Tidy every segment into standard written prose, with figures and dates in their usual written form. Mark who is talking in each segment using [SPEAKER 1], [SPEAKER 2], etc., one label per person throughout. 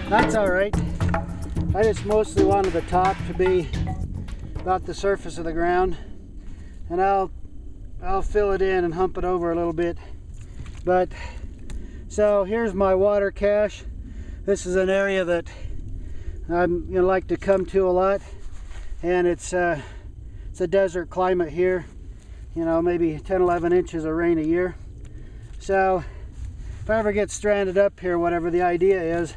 [SPEAKER 1] That's all right. I just mostly wanted the top to be about the surface of the ground, and I'll fill it in and hump it over a little bit. But so here's my water cache. This is an area that I'm like to come to a lot, and it's a desert climate here. Maybe 10-11 inches of rain a year. So if I ever get stranded up here, whatever the idea is,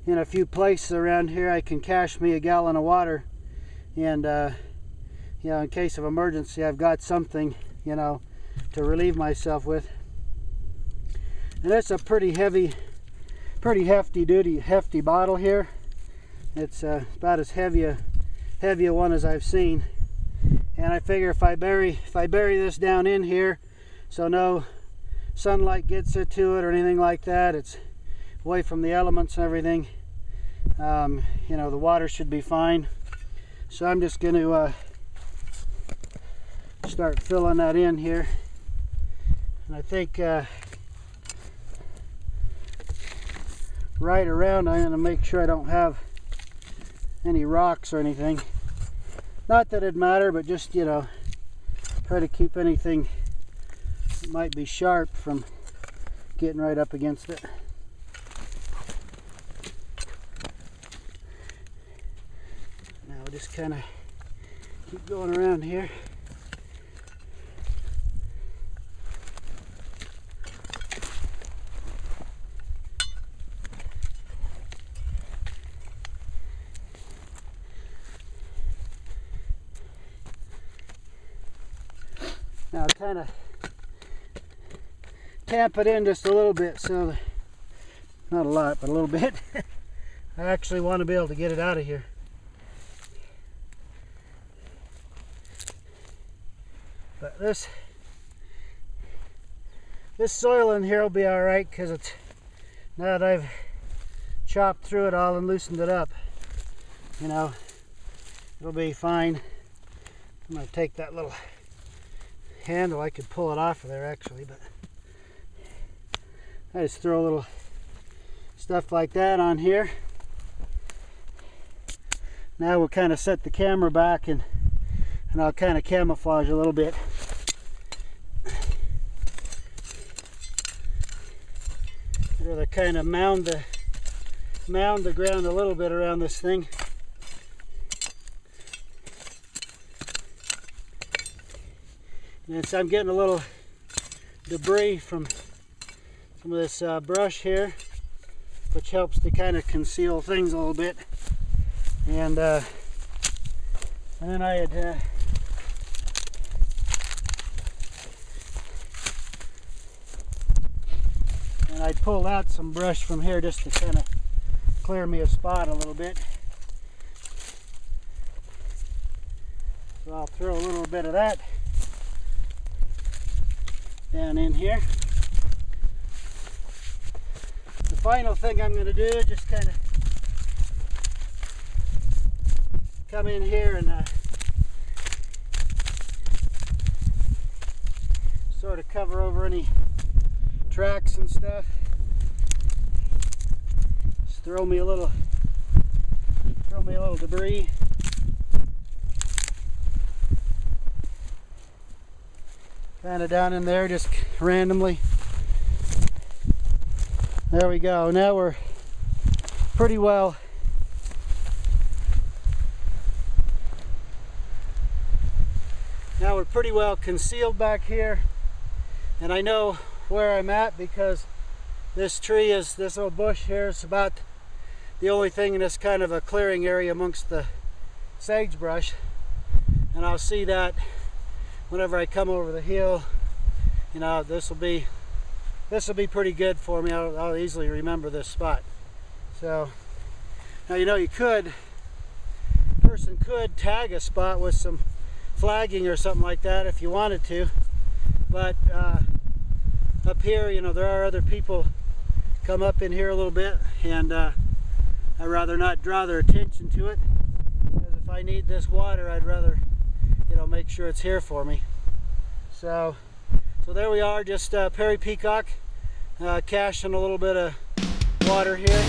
[SPEAKER 1] in a few places around here I can cache me a gallon of water, and in case of emergency I've got something to relieve myself with. And it's a pretty hefty bottle here. It's about as heavy a one as I've seen, and I figure if I bury this down in here so no sunlight gets to it or anything like that, it's away from the elements and everything, the water should be fine. So I'm just going to start filling that in here, and I think right around I'm going to make sure I don't have any rocks or anything. Not that it'd matter, but just try to keep anything that might be sharp from getting right up against it. Now we'll just kind of keep going around here. Now kind of tamp it in just a little bit, so not a lot, but a little bit. I actually want to be able to get it out of here. But this soil in here will be all right, because it's, now that I've chopped through it all and loosened it up, it'll be fine. I'm going to take that little handle. I could pull it off of there actually, but I just throw a little stuff like that on here. Now we'll kind of set the camera back, and I'll kind of camouflage a little bit. Really kind of mound the ground a little bit around this thing. And so I'm getting a little debris from some of this brush here, which helps to kind of conceal things a little bit. And then I had I'd pulled out some brush from here just to kind of clear me a spot a little bit. So I'll throw a little bit of that down in here. The final thing I'm going to do is just kind of come in here and sort of cover over any tracks and stuff. Just throw me a little debris. Kind of down in there, just randomly. There we go. Now we're pretty well concealed back here, and I know where I'm at because this little bush here is about the only thing in this kind of a clearing area amongst the sagebrush, and I'll see that whenever I come over the hill. This will be pretty good for me. I'll easily remember this spot. So now a person could tag a spot with some flagging or something like that if you wanted to, but up here, there are other people come up in here a little bit, and I'd rather not draw their attention to it, because if I need this water, I'd rather make sure it's here for me. So there we are, just Perry Peacock caching a little bit of water here.